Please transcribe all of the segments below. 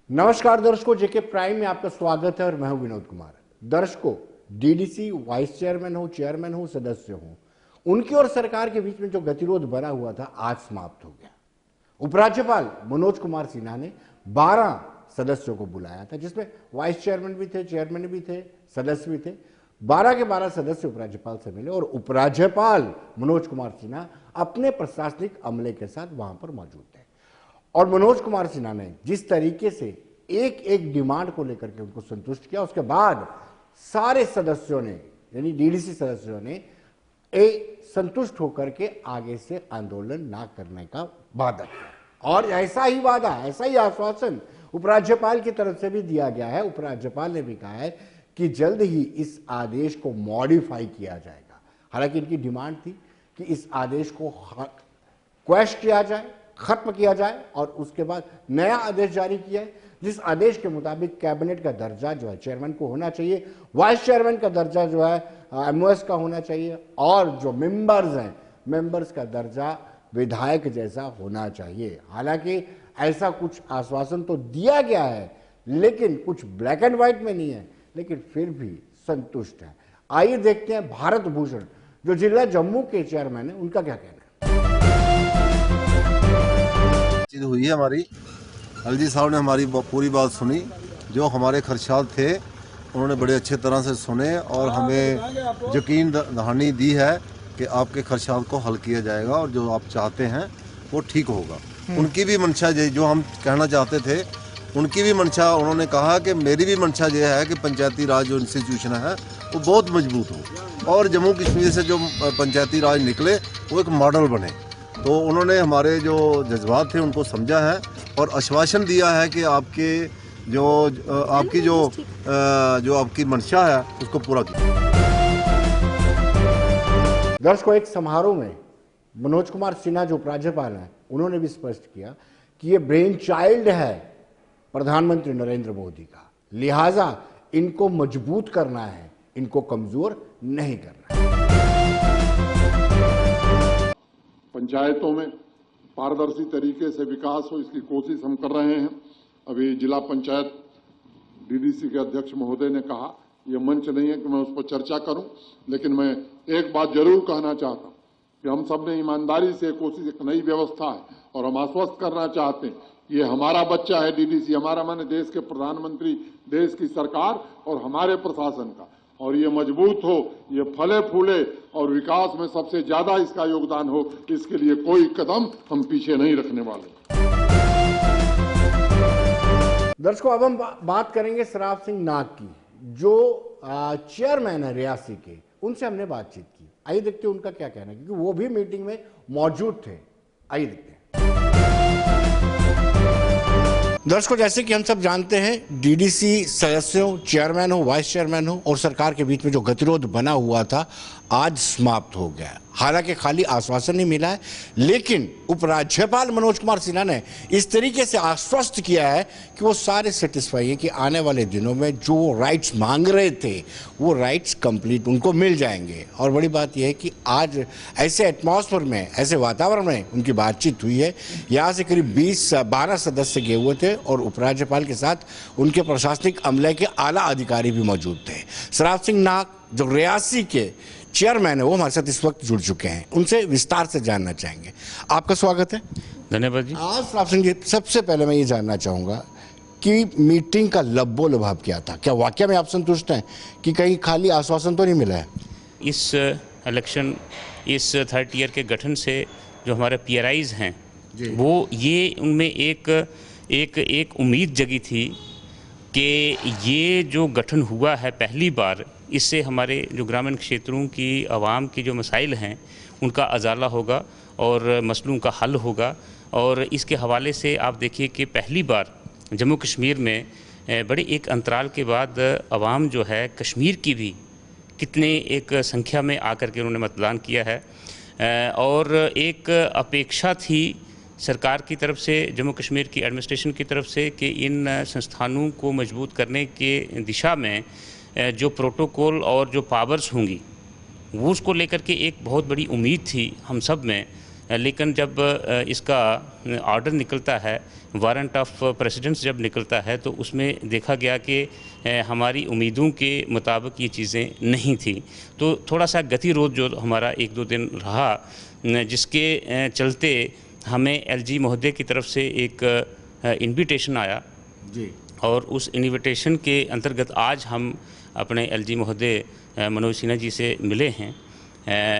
नमस्कार दर्शकों, जेके प्राइम में आपका स्वागत है और मैं हूं विनोद कुमार। दर्शकों, डीडीसी वाइस चेयरमैन हो सदस्य हो, उनकी और सरकार के बीच में जो गतिरोध बना हुआ था आज समाप्त हो गया। उपराज्यपाल मनोज कुमार सिन्हा ने 12 सदस्यों को बुलाया था, जिसमें वाइस चेयरमैन भी थे, चेयरमैन भी थे, सदस्य भी थे। 12 के 12 सदस्य उपराज्यपाल से मिले और उपराज्यपाल मनोज कुमार सिन्हा अपने प्रशासनिक अमले के साथ वहां पर मौजूद थे। और मनोज कुमार सिन्हा ने जिस तरीके से एक एक डिमांड को लेकर के उनको संतुष्ट किया, उसके बाद सारे सदस्यों ने, यानी डीडीसी सदस्यों ने संतुष्ट होकर के आगे से आंदोलन ना करने का वादा किया। और ऐसा ही वादा, ऐसा ही आश्वासन उपराज्यपाल की तरफ से भी दिया गया है। उपराज्यपाल ने भी कहा है कि जल्द ही इस आदेश को मॉडिफाई किया जाएगा। हालांकि इनकी डिमांड थी कि इस आदेश को क्वैश किया जाए, खत्म किया जाए और उसके बाद नया आदेश जारी किया है, जिस आदेश के मुताबिक कैबिनेट का दर्जा जो है चेयरमैन को होना चाहिए, वाइस चेयरमैन का दर्जा जो है एमओएस का होना चाहिए और जो मेंबर्स हैं, मेंबर्स का दर्जा विधायक जैसा होना चाहिए। हालांकि ऐसा कुछ आश्वासन तो दिया गया है, लेकिन कुछ ब्लैक एंड व्हाइट में नहीं है, लेकिन फिर भी संतुष्ट है। आइए देखते हैं भारत भूषण जो जिला जम्मू के चेयरमैन है, उनका क्या कहना है। चीज़ हुई है हमारी, एलजी साहब ने हमारी पूरी बात सुनी। जो हमारे खदशात थे उन्होंने बड़े अच्छे तरह से सुने और हमें यकीन दहानी दी है कि आपके खदशात को हल किया जाएगा और जो आप चाहते हैं वो ठीक होगा। उनकी भी मंशा जो हम कहना चाहते थे, उनकी भी मंशा, उन्होंने कहा कि मेरी भी मंशा यह है कि पंचायती राज जो इंस्टीट्यूशन है वो बहुत मजबूत हो और जम्मू कश्मीर से जो पंचायती राज निकले वो एक मॉडल बने। तो उन्होंने हमारे जो जज्बात थे उनको समझा है और आश्वासन दिया है कि आपकी आपकी मंशा है उसको पूरा किया। दर्शकों, एक समारोह में मनोज कुमार सिन्हा जो उपराज्यपाल हैं, उन्होंने भी स्पष्ट किया कि ये ब्रेन चाइल्ड है प्रधानमंत्री नरेंद्र मोदी का, लिहाजा इनको मजबूत करना है, इनको कमजोर नहीं करना है। पंचायतों में पारदर्शी तरीके से विकास हो, इसकी कोशिश हम कर रहे हैं। अभी जिला पंचायत डीडीसी के अध्यक्ष महोदय ने कहा, यह मंच नहीं है कि मैं उस पर चर्चा करूं, लेकिन मैं एक बात जरूर कहना चाहता हूं कि हम सब ने ईमानदारी से कोशिश, एक नई व्यवस्था है और हम आश्वस्त करना चाहते हैं, ये हमारा बच्चा है डीडीसी, हमारा माने देश के प्रधानमंत्री, देश की सरकार और हमारे प्रशासन का, और ये मजबूत हो, ये फले फूले और विकास में सबसे ज्यादा इसका योगदान हो, इसके लिए कोई कदम हम पीछे नहीं रखने वाले। दर्शकों, अब हम बात करेंगे सराफ सिंह नाग की, जो चेयरमैन है रियासी के। उनसे हमने बातचीत की, आइए देखते हैं उनका क्या कहना है, क्योंकि वो भी मीटिंग में मौजूद थे। आइए देखते हैं। दर्शकों, जैसे कि हम सब जानते हैं, डीडीसी सदस्यों, चेयरमैन हो, वाइस चेयरमैन हो और सरकार के बीच में जो गतिरोध बना हुआ था आज समाप्त हो गया। हालांकि खाली आश्वासन नहीं मिला है, लेकिन उपराज्यपाल मनोज कुमार सिन्हा ने इस तरीके से आश्वस्त किया है कि वो सारे सेटिस्फाई है कि आने वाले दिनों में जो राइट्स मांग रहे थे वो राइट्स कंप्लीट उनको मिल जाएंगे। और बड़ी बात यह है कि आज ऐसे एटमॉस्फेयर में, ऐसे वातावरण में उनकी बातचीत हुई है। यहाँ से करीब 12 सदस्य गए हुए थे और उपराज्यपाल के साथ उनके प्रशासनिक अमले के आला अधिकारी भी मौजूद थे। सराफ सिंह नाग जो रियासी के चेयरमैन है, वो हमारे साथ इस वक्त जुड़ चुके हैं, उनसे विस्तार से जानना चाहेंगे। आपका स्वागत है। धन्यवाद जी। आज सराफ सिंह जी, सबसे पहले मैं ये जानना चाहूँगा कि मीटिंग का लब्बो लभाव क्या था? क्या वाकई में आप संतुष्ट हैं कि कहीं खाली आश्वासन तो नहीं मिला है? इस इलेक्शन, इस थर्ड ईयर के गठन से जो हमारे पीआरआईज हैं वो ये उनमें एक उम्मीद जगी थी कि ये जो गठन हुआ है पहली बार, इससे हमारे जो ग्रामीण क्षेत्रों की आवाम की जो मसाइल हैं उनका अजाला होगा और मसलों का हल होगा। और इसके हवाले से आप देखिए कि पहली बार जम्मू कश्मीर में बड़े एक अंतराल के बाद आवाम जो है कश्मीर की भी कितने एक संख्या में आकर के उन्होंने मतदान किया है। और एक अपेक्षा थी सरकार की तरफ से, जम्मू कश्मीर की एडमिनिस्ट्रेशन की तरफ से, कि इन संस्थानों को मजबूत करने के दिशा में जो प्रोटोकॉल और जो पावर्स होंगी वो उसको लेकर के एक बहुत बड़ी उम्मीद थी हम सब में लेकिन जब इसका ऑर्डर निकलता है, वारंट ऑफ प्रेसिडेंस जब निकलता है, तो उसमें देखा गया कि हमारी उम्मीदों के मुताबिक ये चीज़ें नहीं थी। तो थोड़ा सा गतिरोध जो हमारा 1-2 दिन रहा, जिसके चलते हमें एलजी महोदय की तरफ से एक इन्विटेशन आया जी। और उस इन्विटेशन के अंतर्गत आज हम अपने एलजी महोदय मनोज सिन्हा जी से मिले हैं।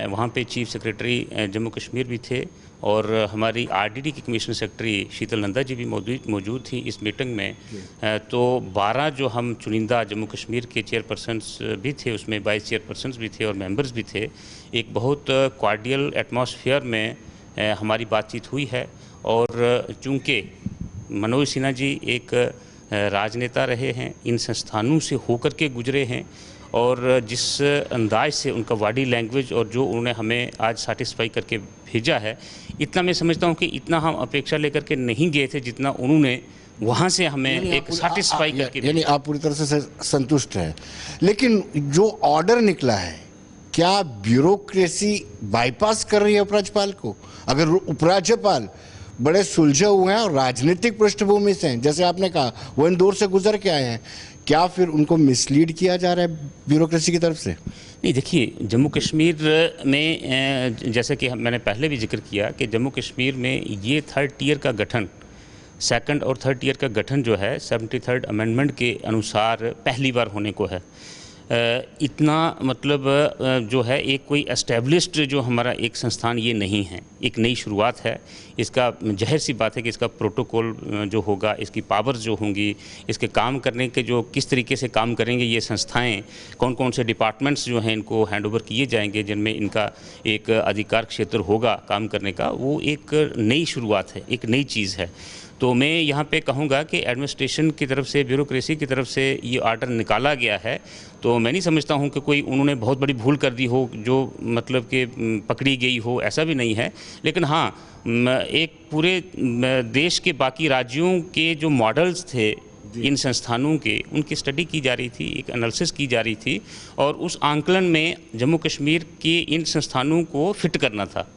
वहाँ पे चीफ सेक्रेटरी जम्मू कश्मीर भी थे और हमारी आरडीडी की कमिश्नर सेक्रेटरी शीतल नंदा जी भी मौजूद थी इस मीटिंग में। तो 12 जो हम चुनिंदा जम्मू कश्मीर के चेयरपर्सन्स भी थे, उसमें 22 चेयरपर्सन्स भी थे और मेंबर्स भी थे। एक बहुत कॉर्डियल एटमॉस्फेयर में हमारी बातचीत हुई है और चूँकि मनोज सिन्हा जी एक राजनेता रहे हैं, इन संस्थानों से होकर के गुजरे हैं और जिस अंदाज से उनका बॉडी लैंग्वेज और जो उन्होंने हमें आज सेटिस्फाई करके भेजा है, इतना मैं समझता हूँ कि इतना हम अपेक्षा लेकर के नहीं गए थे जितना उन्होंने वहाँ से हमें एक सेटिस्फाई करके। यानी आप पूरी तरह से संतुष्ट हैं। लेकिन जो ऑर्डर निकला है, क्या ब्यूरोक्रेसी बाईपास कर रही है उपराज्यपाल को? अगर उपराज्यपाल बड़े सुलझे हुए हैं और राजनीतिक पृष्ठभूमि से हैं, जैसे आपने कहा वो इंदौर से गुजर के आए हैं, क्या फिर उनको मिसलीड किया जा रहा है ब्यूरोक्रेसी की तरफ से? नहीं, देखिए, जम्मू कश्मीर में जैसे कि मैंने पहले भी जिक्र किया कि जम्मू कश्मीर में ये 3rd टियर का गठन, 2nd और 3rd टियर का गठन जो है 73rd अमेंडमेंट के अनुसार पहली बार होने को है। इतना मतलब जो है एक कोई एस्टेब्लिश्ड जो हमारा एक संस्थान ये नहीं है, एक नई शुरुआत है। इसका ज़ाहिर सी बात है कि इसका प्रोटोकॉल जो होगा, इसकी पावर्स जो होंगी, इसके काम करने के जो किस तरीके से काम करेंगे ये संस्थाएं, कौन कौन से डिपार्टमेंट्स जो हैं इनको हैंडओवर किए जाएंगे, जिनमें इनका एक अधिकार क्षेत्र होगा काम करने का, वो एक नई शुरुआत है, एक नई चीज़ है। तो मैं यहाँ पे कहूँगा कि एडमिनिस्ट्रेशन की तरफ से, ब्यूरोक्रेसी की तरफ से ये ऑर्डर निकाला गया है, तो मैं नहीं समझता हूँ कि कोई उन्होंने बहुत बड़ी भूल कर दी हो जो मतलब कि पकड़ी गई हो, ऐसा भी नहीं है। लेकिन हाँ, एक पूरे देश के बाकी राज्यों के जो मॉडल्स थे इन संस्थानों के, उनकी स्टडी की जा रही थी, एक एनालिसिस की जा रही थी और उस आंकलन में जम्मू कश्मीर के इन संस्थानों को फिट करना था।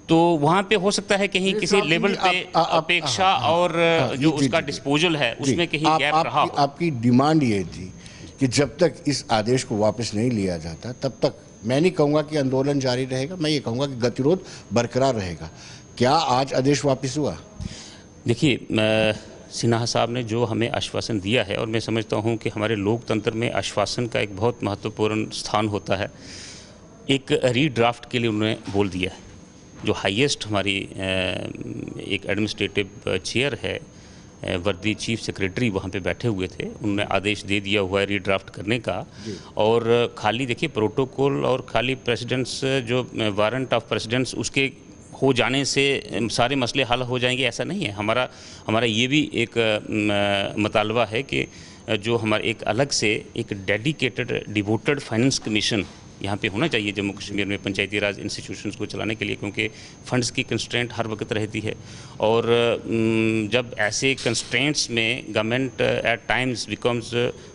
तो वहाँ पे हो सकता है कहीं किसी लेवल पे अपेक्षा और जो उसका डिस्पोजल है उसमें कहीं गैप रहा हो। आपकी डिमांड ये थी कि जब तक इस आदेश को वापस नहीं लिया जाता तब तक, मैं नहीं कहूँगा कि आंदोलन जारी रहेगा, मैं ये कहूँगा कि गतिरोध बरकरार रहेगा। क्या आज आदेश वापस हुआ? देखिए, सिन्हा साहब ने जो हमें आश्वासन दिया है, और मैं समझता हूँ कि हमारे लोकतंत्र में आश्वासन का एक बहुत महत्वपूर्ण स्थान होता है, एक रीड्राफ्ट के लिए उन्होंने बोल दिया है। जो हाईएस्ट हमारी एक एडमिनिस्ट्रेटिव चेयर है, वर्दी चीफ सेक्रेटरी वहाँ पे बैठे हुए थे, उन्होंने आदेश दे दिया हुआ है रीड्राफ्ट करने का। और खाली देखिए प्रोटोकॉल और खाली प्रेसिडेंट्स जो वारंट ऑफ प्रेसिडेंट्स उसके हो जाने से सारे मसले हल हो जाएंगे, ऐसा नहीं है। हमारा ये भी एक मुतालबा है कि जो हमारे एक अलग से एक डेडिकेटेड डिवोटेड फाइनेंस कमीशन यहाँ पे होना चाहिए जम्मू कश्मीर में पंचायती राज इंस्टीट्यूशंस को चलाने के लिए, क्योंकि फंड्स की कंस्ट्रेंट हर वक्त रहती है। और जब ऐसे कंस्ट्रेंट्स में government at times becomes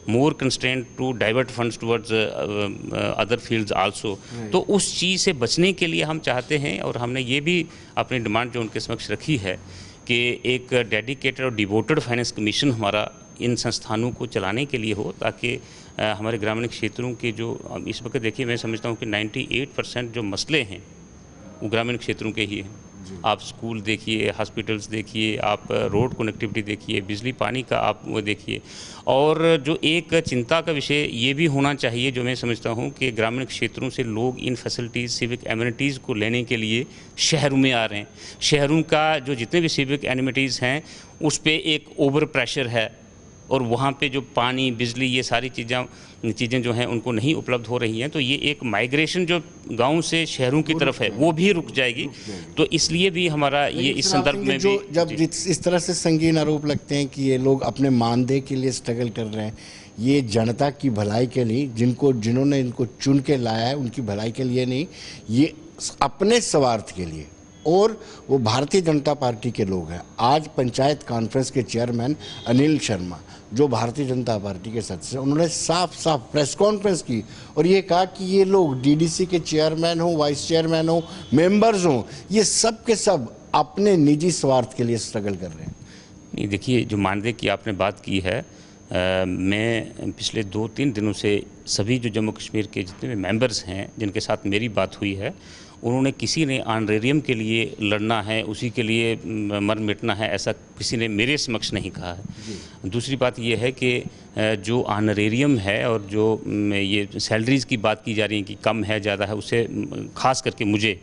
more constraint to divert funds towards other fields also, तो उस चीज़ से बचने के लिए हम चाहते हैं और हमने ये भी अपनी डिमांड जो उनके समक्ष रखी है कि एक डेडिकेटेड और डिवोटेड फाइनेंस कमीशन हमारा इन संस्थानों को चलाने के लिए हो, ताकि हमारे ग्रामीण क्षेत्रों के जो इस वक्त देखिए, मैं समझता हूँ कि 98% जो मसले हैं वो ग्रामीण क्षेत्रों के ही हैं। आप स्कूल देखिए, हॉस्पिटल्स देखिए, आप रोड कनेक्टिविटी देखिए, बिजली पानी का आप वो देखिए। और जो एक चिंता का विषय ये भी होना चाहिए, जो मैं समझता हूँ कि ग्रामीण क्षेत्रों से लोग इन फैसिलिटीज़, सिविक एमिनिटीज़ को लेने के लिए शहरों में आ रहे हैं। शहरों का जो जितने भी सिविक एमिनिटीज़ हैं उस पर एक ओवर प्रेशर है और वहाँ पे जो पानी, बिजली, ये सारी चीज़ें जो हैं उनको नहीं उपलब्ध हो रही हैं। तो ये एक माइग्रेशन जो गांव से शहरों की तरफ है वो भी रुक जाएगी। तो इसलिए भी हमारा ये इस संदर्भ में भी जब इस तरह से संगीन आरोप लगते हैं कि ये लोग अपने मानदेय के लिए स्ट्रगल कर रहे हैं, ये जनता की भलाई के लिए, जिन्होंने इनको चुन के लाया है उनकी भलाई के लिए नहीं, ये अपने स्वार्थ के लिए और वो भारतीय जनता पार्टी के लोग हैं। आज पंचायत कॉन्फ्रेंस के चेयरमैन अनिल शर्मा जो भारतीय जनता पार्टी के सदस्य हैं, उन्होंने साफ साफ प्रेस कॉन्फ्रेंस की और ये कहा कि ये लोग डीडीसी के चेयरमैन हो, वाइस चेयरमैन हो, मेंबर्स हो, ये सब के सब अपने निजी स्वार्थ के लिए स्ट्रगल कर रहे हैं। नहीं, देखिए, जो मानदेय की आपने बात की है, मैं पिछले 2-3 दिनों से सभी जो जम्मू कश्मीर के जितने भी मेंबर्स हैं जिनके साथ मेरी बात हुई है, उन्होंने किसी ने ऑनरेरियम के लिए लड़ना है, उसी के लिए मर मिटना है, ऐसा किसी ने मेरे समक्ष नहीं कहा है। दूसरी बात ये है कि जो ऑनरेरियम है और जो ये सैलरीज़ की बात की जा रही है कि कम है ज़्यादा है, उससे ख़ास करके मुझे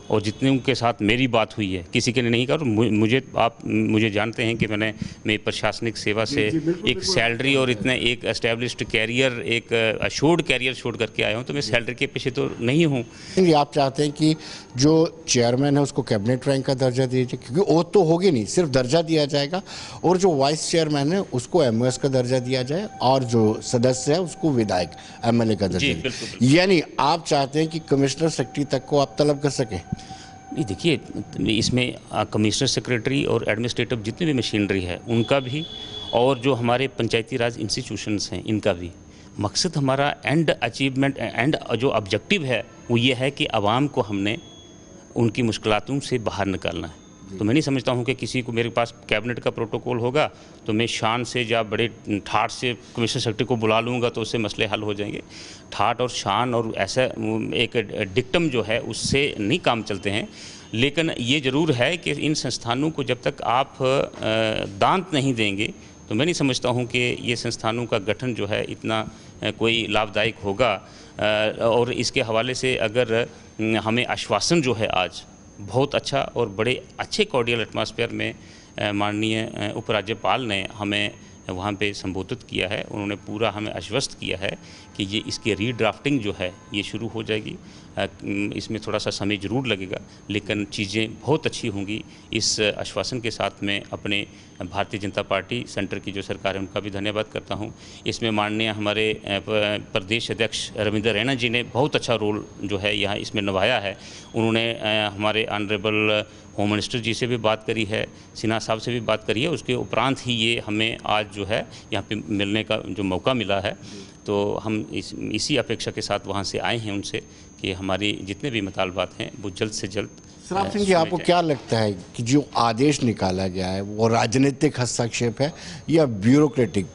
और जितने उनके साथ मेरी बात हुई है, किसी के ने नहीं कहा। मुझे जानते हैं कि मैं प्रशासनिक सेवा से एक सैलरी और इतने एक एस्टेब्लिश्ड कैरियर, एक अश्योर्ड कैरियर छोड़ करके आया हूं, तो मैं सैलरी के पीछे तो नहीं हूं। आप चाहते हैं कि जो चेयरमैन है उसको कैबिनेट रैंक का दर्जा दिया जाए, क्योंकि वो तो होगी नहीं, सिर्फ दर्जा दिया जाएगा, और जो वाइस चेयरमैन है उसको एमओएस का दर्जा दिया जाए और जो सदस्य है उसको विधायक एमएलए का दर्जा दिया। यानी आप चाहते हैं कि कमिश्नर सेक्रेटरी तक को आप तलब कर सकें। नहीं, देखिए, इसमें कमिश्नर सेक्रेटरी और एडमिनिस्ट्रेटिव जितनी भी मशीनरी है उनका भी, और जो हमारे पंचायती राज इंस्टीट्यूशंस हैं इनका भी मकसद, हमारा एंड अचीवमेंट, एंड जो ऑब्जेक्टिव है वो ये है कि आवाम को हमने उनकी मुश्किलातों से बाहर निकालना है। तो मैं नहीं समझता हूँ कि किसी को, मेरे पास कैबिनेट का प्रोटोकॉल होगा तो मैं शान से या बड़े ठाट से कमिश्नर सेक्रेटरी को बुला लूँगा तो उससे मसले हल हो जाएंगे। ठाट और शान और ऐसा एक डिक्टम जो है उससे नहीं काम चलते हैं। लेकिन ये ज़रूर है कि इन संस्थानों को जब तक आप दांत नहीं देंगे तो मैं नहीं समझता हूँ कि ये संस्थानों का गठन जो है इतना कोई लाभदायक होगा। और इसके हवाले से अगर हमें आश्वासन जो है आज बहुत अच्छा और बड़े अच्छे कॉर्डियल एटमॉस्फेयर में माननीय उपराज्यपाल ने हमें वहाँ पे संबोधित किया है, उन्होंने पूरा हमें आश्वस्त किया है कि ये इसकी रीड्राफ्टिंग जो है ये शुरू हो जाएगी। इसमें थोड़ा सा समय ज़रूर लगेगा लेकिन चीज़ें बहुत अच्छी होंगी। इस आश्वासन के साथ में अपने भारतीय जनता पार्टी सेंटर की जो सरकार है उनका भी धन्यवाद करता हूं। इसमें माननीय हमारे प्रदेश अध्यक्ष रविंद्र रैना जी ने बहुत अच्छा रोल जो है यहाँ इसमें निभाया है। उन्होंने हमारे ऑनरेबल होम मिनिस्टर जी से भी बात करी है, सिन्हा साहब से भी बात करी है, उसके उपरांत ही ये हमें आज जो है यहाँ पे मिलने का जो मौका मिला है। तो हम इसी अपेक्षा के साथ वहाँ से आए हैं उनसे कि हमारी जितने भी मुतालबात हैं वो जल्द से जल्द। सराफ सिंह जी, आपको क्या लगता है कि जो आदेश निकाला गया है वो राजनीतिक हस्तक्षेप है या ब्यूरोक्रेटिक?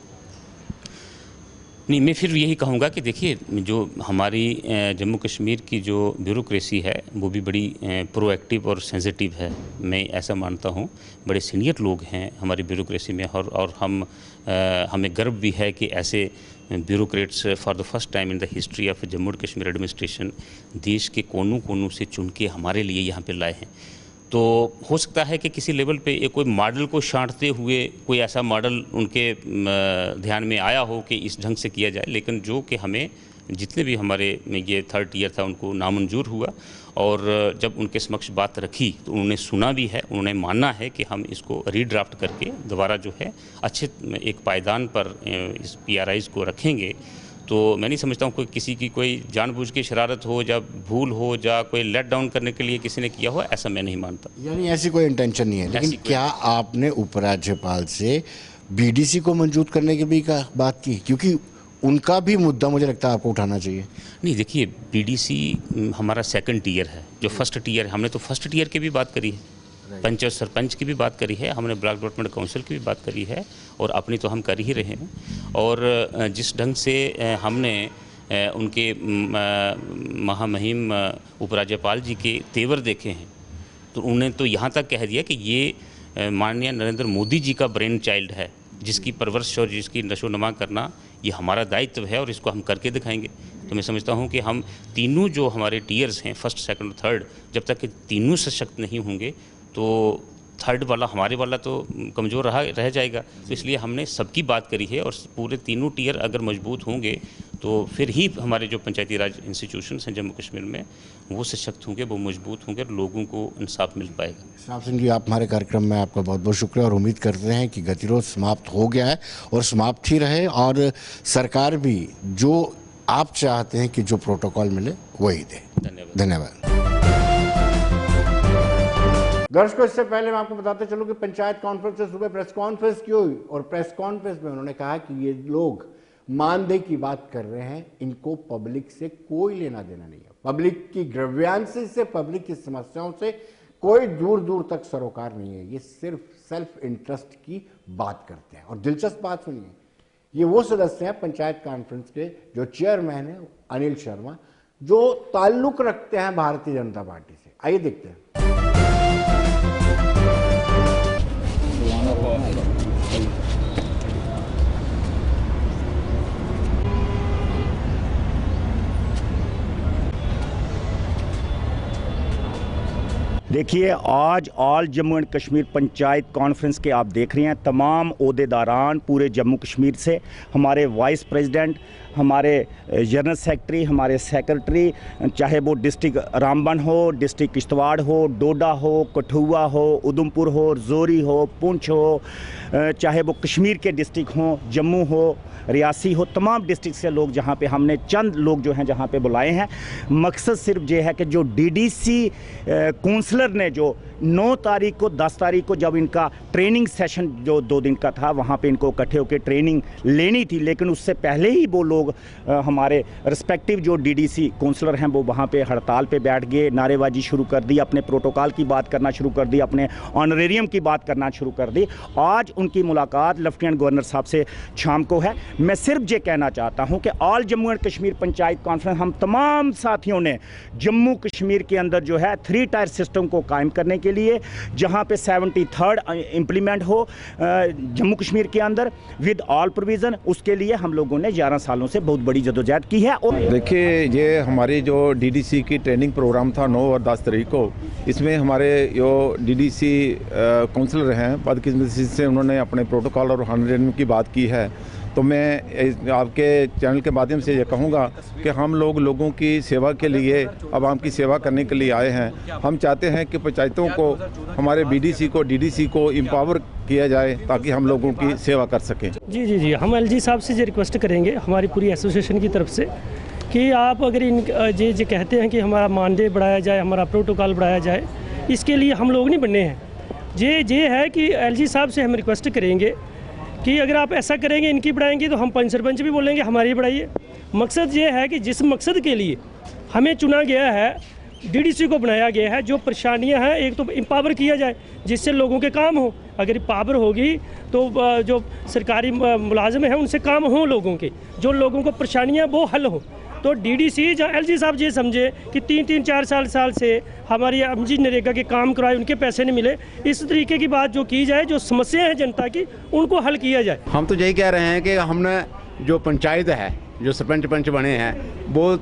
नहीं, मैं फिर यही कहूँगा कि देखिए, जो हमारी जम्मू कश्मीर की जो ब्यूरोक्रेसी है वो भी बड़ी प्रोएक्टिव और सेंसिटिव है। मैं ऐसा मानता हूँ, बड़े सीनियर लोग हैं हमारी ब्यूरोक्रेसी में और हमें गर्व भी है कि ऐसे bureaucrats for the first time in the history of Jammu Kashmir administration देश के कोनों कोनों से चुन के हमारे लिए यहाँ पे लाए हैं। तो हो सकता है कि किसी लेवल पे एक कोई मॉडल को छांटते हुए कोई ऐसा मॉडल उनके ध्यान में आया हो कि इस ढंग से किया जाए, लेकिन जो कि हमें जितने भी हमारे ये थर्ड टियर था उनको नामंजूर हुआ। और जब उनके समक्ष बात रखी तो उन्होंने सुना भी है, उन्होंने माना है कि हम इसको रीड्राफ्ट करके दोबारा जो है अच्छे एक पायदान पर इस PRIs को रखेंगे। तो मैं नहीं समझता हूँ कोई किसी की कोई जानबूझ के शरारत हो या भूल हो या कोई लेट डाउन करने के लिए किसी ने किया हो, ऐसा मैं नहीं मानता। यानी ऐसी कोई इंटेंशन नहीं है। लेकिन क्या आपने उपराज्यपाल से BDC को मंजूर करने की भी बात की? क्योंकि उनका भी मुद्दा मुझे लगता है आपको उठाना चाहिए। नहीं, देखिए, BDC हमारा सेकंड टियर है, जो फर्स्ट टियर है। हमने तो फर्स्ट टियर की भी बात करी है, पंच और सरपंच की भी बात करी है, हमने ब्लॉक डेवलपमेंट काउंसिल की भी बात करी है और अपनी तो हम कर ही रहे हैं। और जिस ढंग से हमने उनके महामहिम उपराज्यपाल जी के तेवर देखे हैं, तो उन्होंने तो यहाँ तक कह दिया कि ये माननीय नरेंद्र मोदी जी का ब्रेन चाइल्ड है, जिसकी परवरिश और जिसकी नशोनुमा करना ये हमारा दायित्व है और इसको हम करके दिखाएंगे। तो मैं समझता हूँ कि हम तीनों जो हमारे टियर्स हैं, फर्स्ट, सेकंड और थर्ड, जब तक कि तीनों सशक्त नहीं होंगे तो थर्ड वाला, हमारे वाला तो कमज़ोर रह जाएगा। तो इसलिए हमने सबकी बात करी है और पूरे तीनों टियर अगर मजबूत होंगे तो फिर ही हमारे जो पंचायती राज इंस्टीट्यूशंस हैं जम्मू कश्मीर में वो सशक्त होंगे, वो मजबूत होंगे और लोगों को इंसाफ मिल पाएगा। सराफ सिंह जी, आप हमारे कार्यक्रम में आपका बहुत बहुत शुक्रिया और उम्मीद करते हैं कि गतिरोध समाप्त हो गया है और समाप्त ही रहे और सरकार भी जो आप चाहते हैं कि जो प्रोटोकॉल मिले वही दे। धन्यवाद। धन्यवाद। दर्शकों, इससे पहले मैं आपको बताते चलूं कि पंचायत कॉन्फ्रेंस से सुबह प्रेस कॉन्फ्रेंस की हुई और प्रेस कॉन्फ्रेंस में उन्होंने कहा कि ये लोग मानदेय की बात कर रहे हैं, इनको पब्लिक से कोई लेना देना नहीं है। पब्लिक की ग्रीवेंसेस से, पब्लिक की समस्याओं से कोई दूर दूर तक सरोकार नहीं है। ये सिर्फ सेल्फ इंटरेस्ट की बात करते हैं। और दिलचस्प बात सुनिए, ये वो सदस्य हैं पंचायत कॉन्फ्रेंस के जो चेयरमैन है अनिल शर्मा, जो ताल्लुक रखते हैं भारतीय जनता पार्टी से। आइए देखते हैं। देखिए, आज all Jammu and Kashmir panchayat conference के आप देख रहे हैं तमाम ओहदेदारान पूरे जम्मू कश्मीर से, हमारे वाइस प्रेसिडेंट, हमारे जनरल सेक्रेटरी, हमारे सेक्रेटरी, चाहे वो डिस्ट्रिक्ट रामबन हो, डिस्ट्रिक्ट किश्तवाड़ हो, डोडा हो, कठुआ हो, उधमपुर हो, रजौरी हो, पुंछ हो, चाहे वो कश्मीर के डिस्ट्रिक्ट हों, जम्मू हो, रियासी हो, तमाम डिस्ट्रिक्ट से लोग जहाँ पे हमने चंद लोग जो हैं जहाँ पे बुलाए हैं। मकसद सिर्फ ये है कि जो डीडीसी काउंसलर ने जो 9 तारीख को 10 तारीख को जब इनका ट्रेनिंग सेशन जो 2 दिन का था, वहाँ पे इनको इकट्ठे होकर ट्रेनिंग लेनी थी, लेकिन उससे पहले ही वो लोग हमारे रिस्पेक्टिव जो डीडीसी काउंसलर हैं वो वहाँ पे हड़ताल पे बैठ गए, नारेबाजी शुरू कर दी, अपने प्रोटोकॉल की बात करना शुरू कर दी, अपने ऑनरेरियम की बात करना शुरू कर दी। आज उनकी मुलाकात लेफ्टिनेंट गवर्नर साहब से शाम को है। मैं सिर्फ ये कहना चाहता हूँ कि all Jammu and Kashmir panchayat conference हम तमाम साथियों ने जम्मू कश्मीर के अंदर जो है 3 टायर सिस्टम को कायम करने के लिए, जहां पे 73rd इंप्लीमेंट हो जम्मू कश्मीर के अंदर विद ऑल प्रोविज़न, उसके लिए हम लोगों ने 11 सालों से बहुत बड़ी जदोजहद की है। और देखिए, ये हमारी जो डीडीसी की ट्रेनिंग प्रोग्राम था 9 और 10 तारीख को, इसमें हमारे जो डीडीसी काउंसलर हैं बदकिस्मती से उन्होंने अपने प्रोटोकॉल और ऑनरेरियम की बात की है। तो मैं आपके चैनल के माध्यम से ये कहूँगा कि हम लोगों की सेवा के लिए, आवाम की सेवा करने के लिए आए हैं। हम चाहते हैं कि पंचायतों को, हमारे बीडीसी को, डीडीसी को एम्पावर किया जाए ताकि हम लोगों की सेवा कर सकें। जी, हम एलजी साहब से ये रिक्वेस्ट करेंगे हमारी पूरी एसोसिएशन की तरफ से कि आप अगर इन ये कहते हैं कि हमारा मानदेय बढ़ाया जाए, हमारा प्रोटोकॉल बढ़ाया जाए, इसके लिए हम लोग नहीं बनने हैं। ये है कि एलजी साहब से हम रिक्वेस्ट करेंगे कि अगर आप ऐसा करेंगे, इनकी बढ़ाएंगे, तो हम पंच सरपंच भी बोलेंगे हमारी बढ़ाइए। मकसद ये है कि जिस मकसद के लिए हमें चुना गया है, डीडीसी को बनाया गया है, जो परेशानियां हैं एक तो एम्पावर किया जाए जिससे लोगों के काम हो। अगर पावर होगी तो जो सरकारी मुलाजिम हैं उनसे काम हो, लोगों के जो लोगों को परेशानियाँ वो हल हो। तो डीडीसी जहाँ एलजी साहब ये समझे कि 3-3 4 साल से हमारी एमजी नरेगा के काम कराए, उनके पैसे नहीं मिले, इस तरीके की बात जो की जाए, जो समस्या है जनता की उनको हल किया जाए। हम तो यही कह रहे हैं कि हमने जो पंचायत है, जो सरपंच पंच बने हैं, वो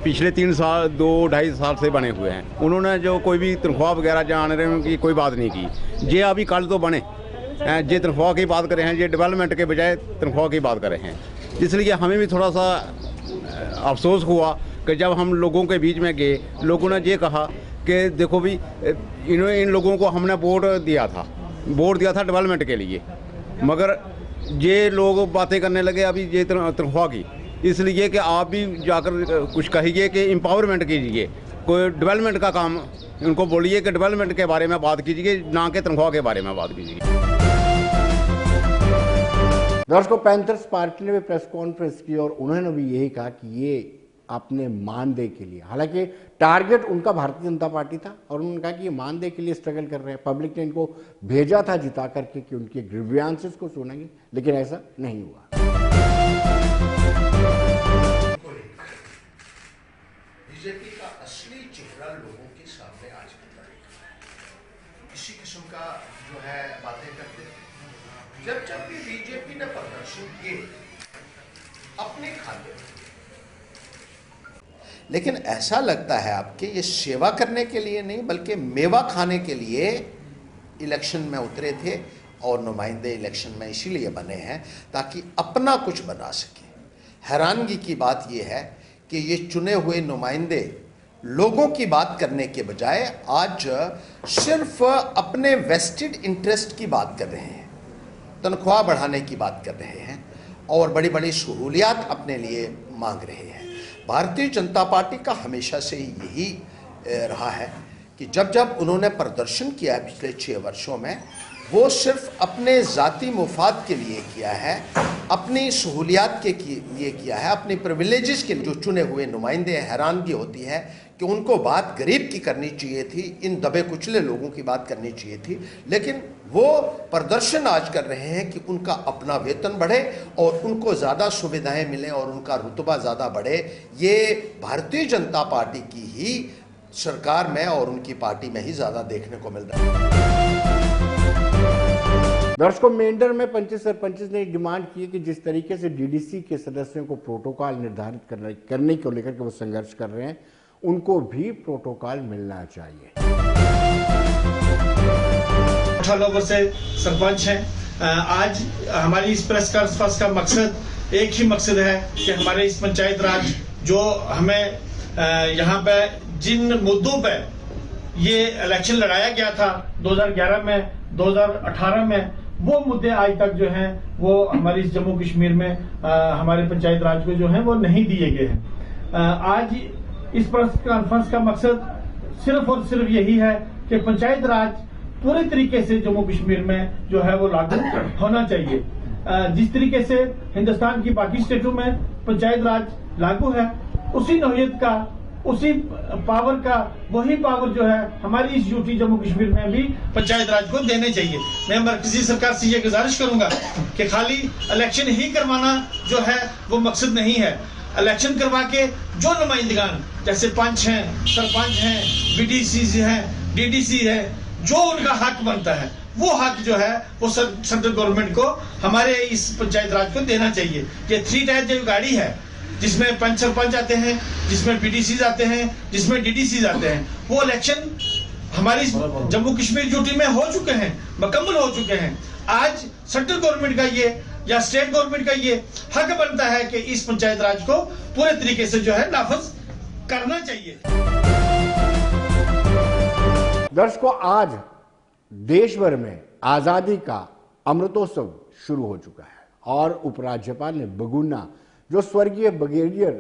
पिछले 3 साल 2-2.5 साल से बने हुए हैं। उन्होंने जो कोई भी तनख्वाह वगैरह जान रहे हैं उनकी कोई बात नहीं की। ये अभी कल तो बने हैं, ये तनख्वाह की बात कर रहे हैं, ये डेवलपमेंट के बजाय तनख्वाह की बात कर रहे हैं। इसलिए हमें भी थोड़ा सा अफसोस हुआ कि जब हम लोगों के बीच में गए, लोगों ने ये कहा कि देखो भी इन लोगों को हमने वोट दिया था डेवलपमेंट के लिए, मगर ये लोग बातें करने लगे अभी ये तनख्वाह की। इसलिए कि आप भी जाकर कुछ कहिए कि एम्पावरमेंट कीजिए, कोई डेवलपमेंट का काम उनको बोलिए कि डेवलपमेंट के बारे में बात कीजिए, ना कि तनख्वाह के बारे में बात कीजिए। दर्शकों, पैंथर्स पार्टी ने भी प्रेस कॉन्फ्रेंस की और उन्होंने भी यही कहा कि ये अपने मानदेय के लिए, हालांकि टारगेट उनका भारतीय जनता पार्टी था और उन्होंने कहा कि ये मानदेय के लिए स्ट्रगल कर रहे हैं। पब्लिक ने इनको भेजा था जिता करके कि उनके ग्रीवियंसेस को सुनेंगे, लेकिन ऐसा नहीं हुआ। बीजेपी का असली चेहरा लोगों के सामने आज निकला, इसी किस्म का जो है बातें करते थे। जब भी बीजेपी ने प्रदर्शन किए अपने खाते, लेकिन ऐसा लगता है आपके ये सेवा करने के लिए नहीं बल्कि मेवा खाने के लिए इलेक्शन में उतरे थे, और नुमाइंदे इलेक्शन में इसीलिए बने हैं ताकि अपना कुछ बना सके। हैरानगी की बात यह है कि ये चुने हुए नुमाइंदे लोगों की बात करने के बजाय आज सिर्फ अपने वेस्टेड इंटरेस्ट की बात कर रहे हैं, तनख्वाह बढ़ाने की बात कर रहे हैं और बड़ी बड़ी सहूलियात अपने लिए मांग रहे हैं। भारतीय जनता पार्टी का हमेशा से यही रहा है कि जब जब उन्होंने प्रदर्शन किया है पिछले 6 वर्षों में, वो सिर्फ अपने ज़ाती मुफाद के लिए किया है, अपनी सहूलियात के लिए किया है, अपनी प्रिविलेजेस के लिए। जो चुने हुए नुमाइंदे, हैरानगी होती है कि उनको बात गरीब की करनी चाहिए थी, इन दबे कुचले लोगों की बात करनी चाहिए थी, लेकिन वो प्रदर्शन आज कर रहे हैं कि उनका अपना वेतन बढ़े और उनको ज़्यादा सुविधाएं मिलें और उनका रुतबा ज़्यादा बढ़े। ये भारतीय जनता पार्टी की ही सरकार में और उनकी पार्टी में ही ज़्यादा देखने को मिल रहा है। दर्शकों, मेंढर में पंच सरपंच ने डिमांड की है कि जिस तरीके से डीडीसी के सदस्यों को प्रोटोकॉल निर्धारित करने को लेकर के वो संघर्ष कर रहे हैं, उनको भी प्रोटोकॉल मिलना चाहिए। 18 लोगों से सरपंच हैं। आज हमारी इस प्रेस कॉन्फ्रेंस का मकसद एक ही मकसद है कि हमारे इस पंचायत राज जो हमें यहाँ पे जिन मुद्दों पे ये इलेक्शन लड़ाया गया था 2011 में, 2018 में, वो मुद्दे आज तक जो हैं वो हमारे इस जम्मू कश्मीर में हमारे पंचायत राज को जो है वो नहीं दिए गए हैं। आज इस प्रेस कॉन्फ्रेंस का मकसद सिर्फ और सिर्फ यही है कि पंचायत राज पूरे तरीके से जम्मू कश्मीर में जो है वो लागू होना चाहिए। जिस तरीके से हिंदुस्तान की बाकी स्टेटों में पंचायत राज लागू है, उसी नौयत का, उसी पावर का, वही पावर जो है हमारी इस यूटी जम्मू कश्मीर में भी पंचायत राज को देने चाहिए। मैं मरकजी सरकार से ये गुजारिश करूंगा कि खाली इलेक्शन ही करवाना जो है वो मकसद नहीं है। इलेक्शन करवा के जो नुमाइंदगान जैसे पंच हैं, सरपंच हैं, बीडीसी हैं, डीडीसी है, जो उनका हक बनता है वो हक जो है वो सेंट्रल गवर्नमेंट को हमारे इस पंचायत राज को देना चाहिए। ये 3 टायर जो गाड़ी है जिसमें पंच सरपंच आते हैं, जिसमें बीडीसी आते हैं, जिसमें डीडीसी आते हैं, वो इलेक्शन हमारी जम्मू कश्मीर यूटी में हो चुके हैं, मुकम्मल हो चुके हैं। आज सेंट्रल गवर्नमेंट का ये या स्टेट गवर्नमेंट का ये हक बनता है कि इस पंचायत राज को पूरे तरीके से जो है नाफज करना चाहिए। दर्शकों, आज देश भर में आजादी का अमृतोत्सव शुरू हो चुका है और उपराज्यपाल ने बगुना, जो स्वर्गीय ब्रिगेडियर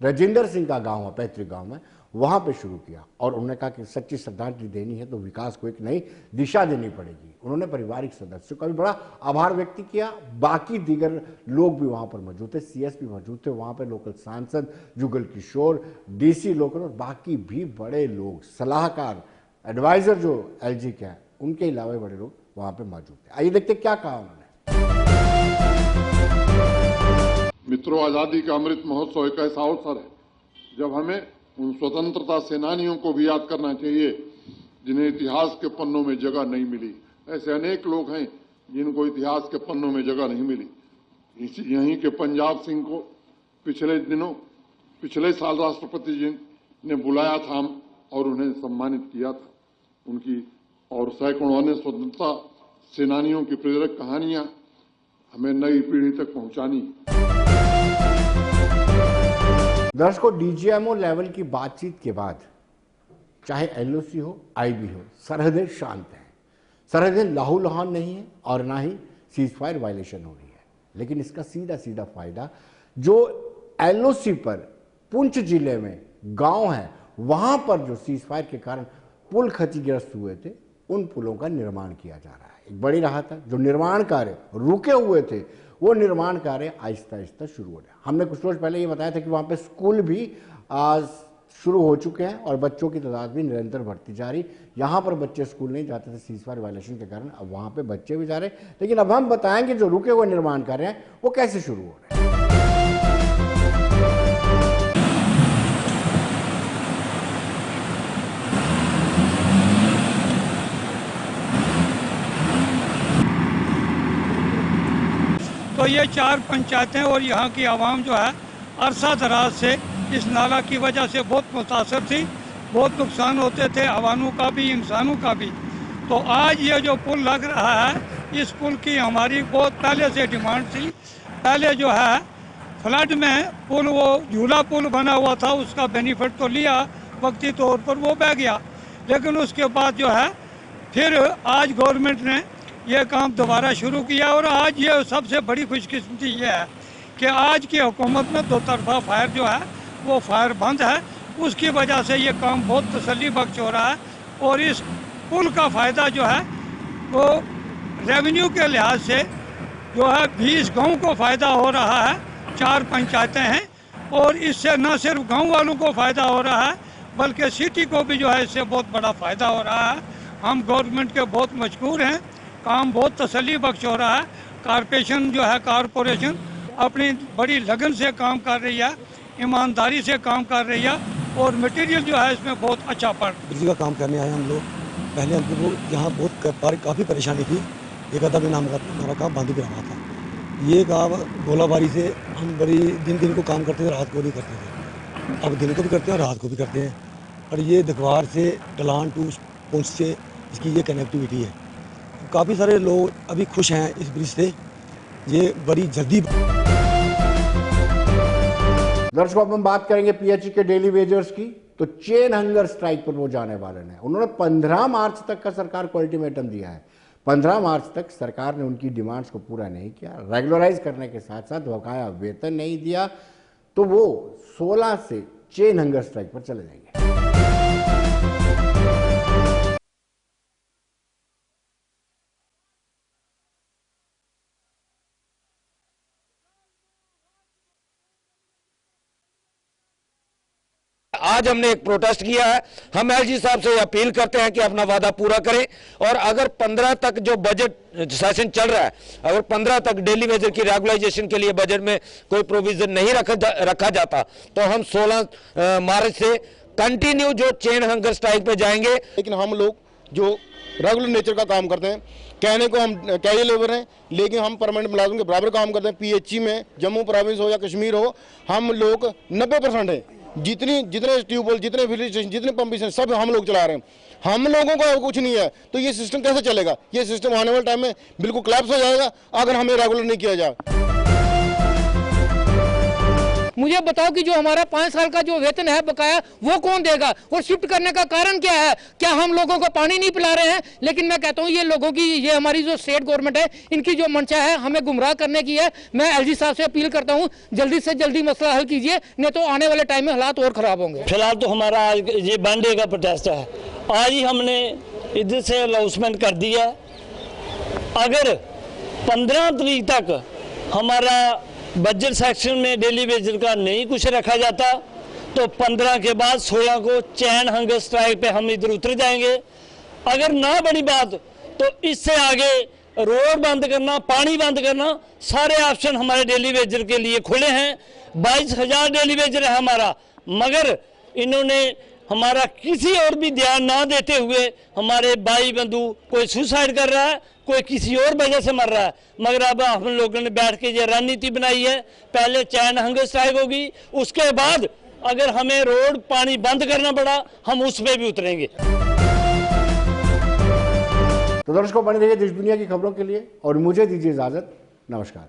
राजेंद्र सिंह का गांव है, पैतृक गांव है, वहां पे शुरू किया और उन्होंने कहा कि सच्ची श्रद्धांजलि देनी है तो विकास को एक नई दिशा देनी पड़ेगी। उन्होंने पारिवारिक सदस्यों का भी बड़ा आभार व्यक्त किया। बाकी दीगर लोग भी वहां पर मौजूद थे, सीएस भी मौजूद थे, वहां पर लोकल सांसद जुगल किशोर, डीसी लोकल और बाकी भी बड़े लोग, सलाहकार, एडवाइजर जो एलजी के हैं, उनके अलावा बड़े लोग वहां पर मौजूद थे। आइए देखते क्या कहा उन्होंने। मित्रों, आजादी का अमृत महोत्सव एक ऐसा अवसर है जब हमें उन स्वतंत्रता सेनानियों को भी याद करना चाहिए जिन्हें इतिहास के पन्नों में जगह नहीं मिली। ऐसे अनेक लोग हैं जिनको इतिहास के पन्नों में जगह नहीं मिली। यहीं के पंजाब सिंह को पिछले साल राष्ट्रपति जी ने बुलाया था और उन्हें सम्मानित किया था। उनकी और सैकड़ों अन्य स्वतंत्रता सेनानियों की प्रेरक कहानियां हमें नई पीढ़ी तक पहुंचानी। दर्शकों, डीजीएमओ लेवल की बातचीत के बाद चाहे एलओसी हो, आईबी हो, सरहदें शांत हैं। सरहदें लहूलुहान नहीं है और ना ही सीज फायर वायलेशन हो रही है। लेकिन इसका सीधा सीधा फायदा जो एलओसी पर पुंछ जिले में गांव है, वहां पर जो सीज फायर के कारण पुल क्षतिग्रस्त हुए थे, उन पुलों का निर्माण किया जा रहा है। एक बड़ी राहत है। जो निर्माण कार्य रुके हुए थे, वो निर्माण कार्य आहिस्ता आहिस्ता शुरू हो रहा है। हमने कुछ रोज पहले ये बताया था कि वहाँ पे स्कूल भी आज शुरू हो चुके हैं और बच्चों की तादाद भी निरंतर बढ़ती जा रही। यहाँ पर बच्चे स्कूल नहीं जाते थे सीज फायर वायलेशन के कारण, अब वहाँ पे बच्चे भी जा रहे हैं। लेकिन अब हम बताएंगे जो रुके हुए निर्माण कार्य हैं वो कैसे शुरू हो रहे हैं। तो ये 4 पंचायतें और यहाँ की आवाम जो है अरसा दराज से इस नाला की वजह से बहुत मुतासर थी, बहुत नुकसान होते थे, हवानों का भी, इंसानों का भी। तो आज ये जो पुल लग रहा है, इस पुल की हमारी बहुत पहले से डिमांड थी। पहले जो है फ्लड में पुल, वो झूला पुल बना हुआ था, उसका बेनिफिट तो लिया, वक्ती तौर पर वो बह गया। लेकिन उसके बाद जो है फिर आज गवर्नमेंट ने ये काम दोबारा शुरू किया और आज ये सबसे बड़ी खुशकिस्मती ये है कि आज की हुकूमत में 2 तरफा फायर जो है वो फायर बंद है। उसकी वजह से ये काम बहुत तसल्ली बख्श हो रहा है और इस पुल का फ़ायदा जो है वो रेवेन्यू के लिहाज से जो है 20 गाँव को फ़ायदा हो रहा है, 4 पंचायतें हैं, और इससे न सिर्फ गांव वालों को फ़ायदा हो रहा है बल्कि सिटी को भी जो है इससे बहुत बड़ा फ़ायदा हो रहा है। हम गवर्नमेंट के बहुत मशकूर हैं, काम बहुत तसल्ली बख्श हो रहा है। कारपोरेशन जो है कारपोरेशन अपनी बड़ी लगन से काम कर रही है, ईमानदारी से काम कर रही है और मटेरियल जो है इसमें बहुत अच्छा पड़। बिजली का काम करने आए हम लोग। पहले हमको यहाँ बहुत काफ़ी परेशानी थी, एक आधा महीना हमारा काम बंद भी रहा था। ये काम गोलाबारी से हम बड़ी दिन को काम करते थे, रात को भी करते थे। अब दिन को भी करते हैं और रात को भी करते हैं। और ये दखवार से ढलान टू पुंछ से इसकी ये कनेक्टिविटी है। काफ़ी सारे लोग अभी खुश हैं इस ब्रिज से, ये बड़ी जल्दी। दर्शकों, अब हम बात करेंगे पीएचई के डेली वेजर्स की। तो चेन हंगर स्ट्राइक पर वो जाने वाले हैं। उन्होंने 15 मार्च तक का सरकार को अल्टीमेटम दिया है। 15 मार्च तक सरकार ने उनकी डिमांड्स को पूरा नहीं किया, रेगुलराइज करने के साथ साथ बकाया वेतन नहीं दिया, तो वो 16 से चेन हंगर स्ट्राइक पर चले जाएंगे। आज हमने एक प्रोटेस्ट किया है। हम एलजी साहब से अपील करते हैं कि अपना वादा पूरा करें, और अगर 15 तक जो बजट सेशन चल रहा है, अगर 15 तक डेली वेजर की रेगुलाइजेशन के लिए बजट में कोई प्रोविजन नहीं रखा जाता तो हम 16 मार्च से कंटिन्यू जो चेन हंगर स्ट्राइक पे जाएंगे। लेकिन हम लोग जो रेगुलर नेचर का काम करते हैं, कहने को हम कैजुअल लेबर हैं लेकिन हम परमानेंट मुलाजिम के बराबर काम करते हैं। पीएचई में जम्मू प्रोविंस हो या कश्मीर हो, हम लोग 90% है। जितने ट्यूबवेल, जितने फिलिंग स्टेशन, जितने पंप स्टेशन सब हम लोग चला रहे हैं। हम लोगों को कुछ नहीं है तो ये सिस्टम कैसे चलेगा? ये सिस्टम आने वाले टाइम में बिल्कुल कोलैप्स हो जाएगा अगर हमें रेगुलर नहीं किया जाए। मुझे बताओ कि जो हमारा 5 साल का जो वेतन है बकाया वो कौन देगा, और शिफ्ट करने का कारण क्या है? क्या हम लोगों को पानी नहीं पिला रहे हैं? लेकिन मैं कहता हूँ ये लोगों की, ये हमारी जो स्टेट गवर्नमेंट है, इनकी जो मंशा है हमें गुमराह करने की है। मैं एलजी साहब से अपील करता हूँ जल्दी से जल्दी मसला हल कीजिए, नहीं तो आने वाले टाइम में हालात और खराब होंगे। फिलहाल तो हमारा आज ये बांडे का प्रोटेस्ट है। आज ही हमने इधर से अनाउंसमेंट कर दिया, अगर 15 तारीख तक हमारा बजट सेक्शन में डेली वेजर का नहीं कुछ रखा जाता तो 15 के बाद 16 को चैन हंगर स्ट्राइक पे हम इधर उतर जाएंगे। अगर ना बनी बात तो इससे आगे रोड बंद करना, पानी बंद करना, सारे ऑप्शन हमारे डेली वेजर के लिए खुले हैं। 22,000 डेली वेजर है हमारा, मगर इन्होंने हमारा किसी और भी ध्यान ना देते हुए हमारे भाई बंधु कोई सुसाइड कर रहा है, कोई किसी और वजह से मर रहा है। मगर अब हम लोगों ने बैठ के ये रणनीति बनाई है, पहले चैन हंगर स्ट्राइक होगी, उसके बाद अगर हमें रोड पानी बंद करना पड़ा हम उस पे भी उतरेंगे। तो दर्शकों, बने रहिए देश दुनिया की खबरों के लिए और मुझे दीजिए इजाजत। नमस्कार।